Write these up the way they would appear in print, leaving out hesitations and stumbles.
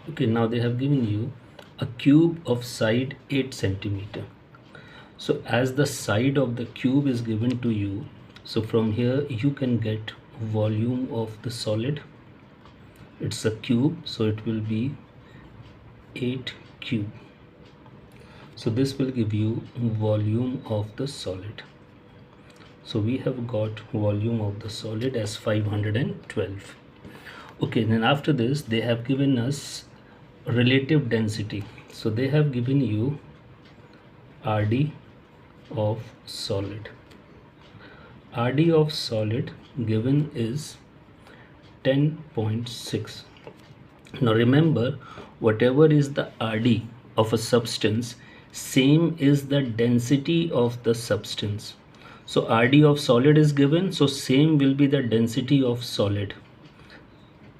Okay, now they have given you a cube of side 8 centimeter. So as the side of the cube is given to you, so from here you can get volume of the solid. It's a cube, so it will be 8 cube. So this will give you volume of the solid. So we have got volume of the solid as 512. Okay, then after this they have given us relative density. So they have given you RD of solid. RD of solid given is 10.6. Now remember, whatever is the RD of a substance, same is the density of the substance. So RD of solid is given, so same will be the density of solid,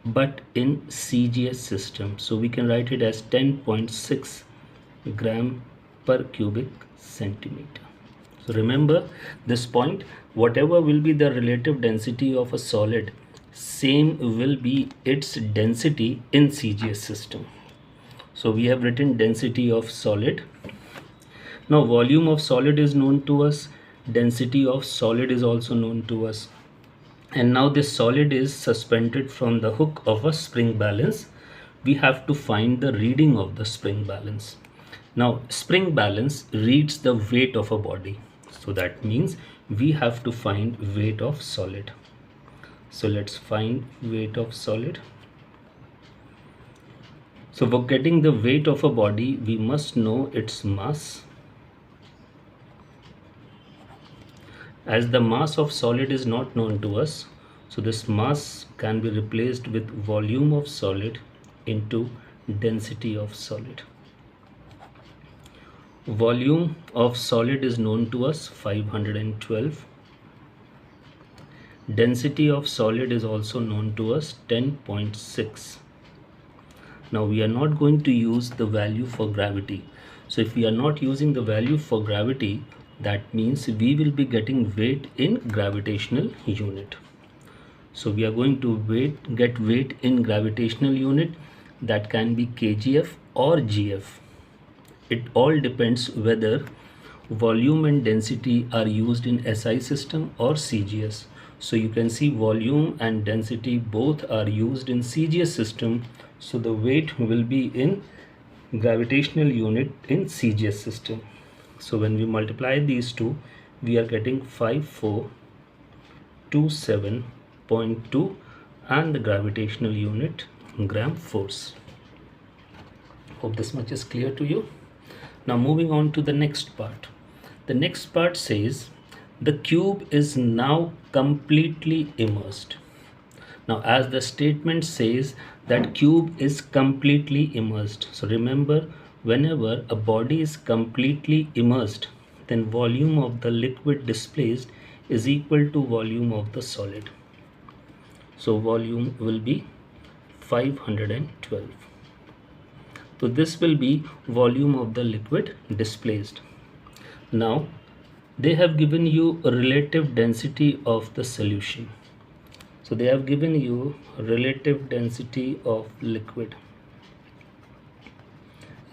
but in CGS system. So we can write it as 10.6 gram per cubic centimeter. So remember this point, whatever will be the relative density of a solid, same will be its density in CGS system. So we have written density of solid. Now volume of solid is known to us, density of solid is also known to us. And now this solid is suspended from the hook of a spring balance. We have to find the reading of the spring balance. Now spring balance reads the weight of a body. So that means we have to find weight of solid. So let's find weight of solid. So for getting the weight of a body, we must know its mass. As the mass of solid is not known to us, so this mass can be replaced with volume of solid into density of solid. Volume of solid is known to us, 512. Density of solid is also known to us, 10.6. Now we are not going to use the value for gravity. So if we are not using the value for gravity, that means we will be getting weight in gravitational unit. So we are going to get weight in gravitational unit, that can be kgf or gf. It all depends whether volume and density are used in SI system or CGS. So you can see volume and density both are used in CGS system. So the weight will be in gravitational unit in CGS system. So when we multiply these two, we are getting 5427.2 and the gravitational unit gram force. Hope this much is clear to you. Now moving on to the next part. The next part says the cube is now completely immersed. Now as the statement says that cube is completely immersed. So remember, whenever a body is completely immersed, then volume of the liquid displaced is equal to volume of the solid. So volume will be 512. So this will be volume of the liquid displaced. Now they have given you a relative density of the solution. So they have given you relative density of liquid.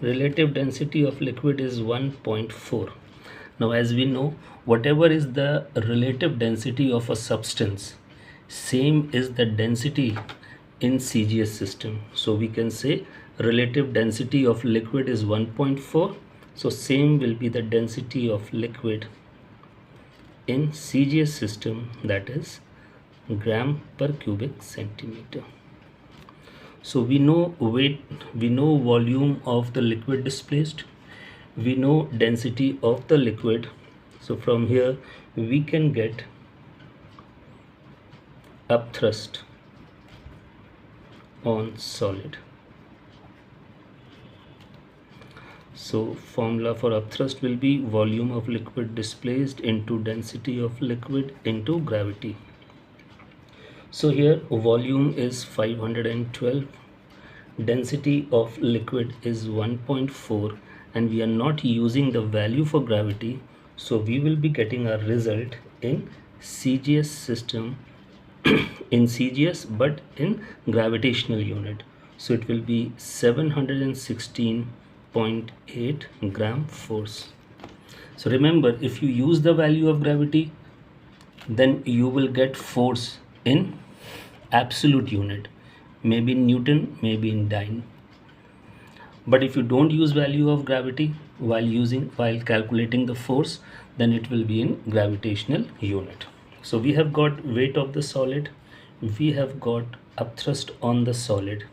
Relative density of liquid is 1.4. Now as we know, whatever is the relative density of a substance, same is the density in CGS system. So we can say relative density of liquid is 1.4. So same will be the density of liquid in CGS system, that is gram per cubic centimeter. So we know weight, we know volume of the liquid displaced, we know density of the liquid. So from here we can get upthrust on solid. So formula for upthrust will be volume of liquid displaced into density of liquid into gravity. So here volume is 512, density of liquid is 1.4, and we are not using the value for gravity. So we will be getting a result in CGS system in CGS but in gravitational unit. So it will be 716.8 gram force. So remember, if you use the value of gravity, then you will get force in absolute unit, maybe in Newton, maybe in dyne. But if you don't use value of gravity while calculating the force, then it will be in gravitational unit. So we have got weight of the solid, we have got upthrust on the solid.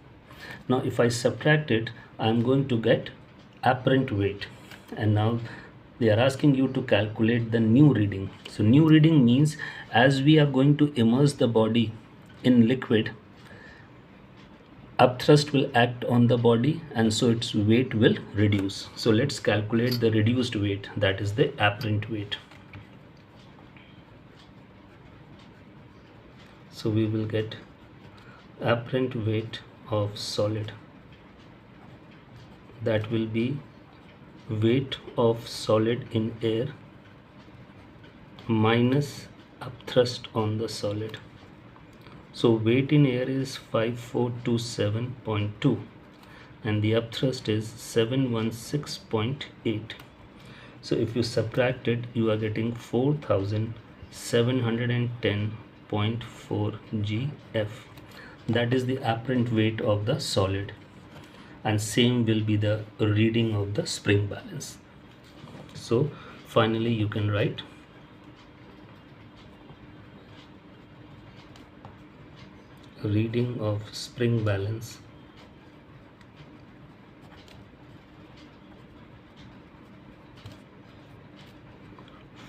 Now if I subtract it, I am going to get apparent weight. And now they are asking you to calculate the new reading. So new reading means, as we are going to immerse the body in liquid, upthrust will act on the body, and so its weight will reduce. So let's calculate the reduced weight, that is the apparent weight. So we will get apparent weight of solid, that will be weight of solid in air minus upthrust on the solid. So weight in air is 5427.2 and the upthrust is 716.8. So if you subtract it, you are getting 4710.4 GF. That is the apparent weight of the solid, and same will be the reading of the spring balance. So finally you can write reading of spring balance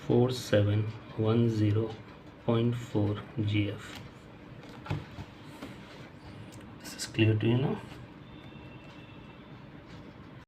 four 4710.4 GF. This is clear to you now?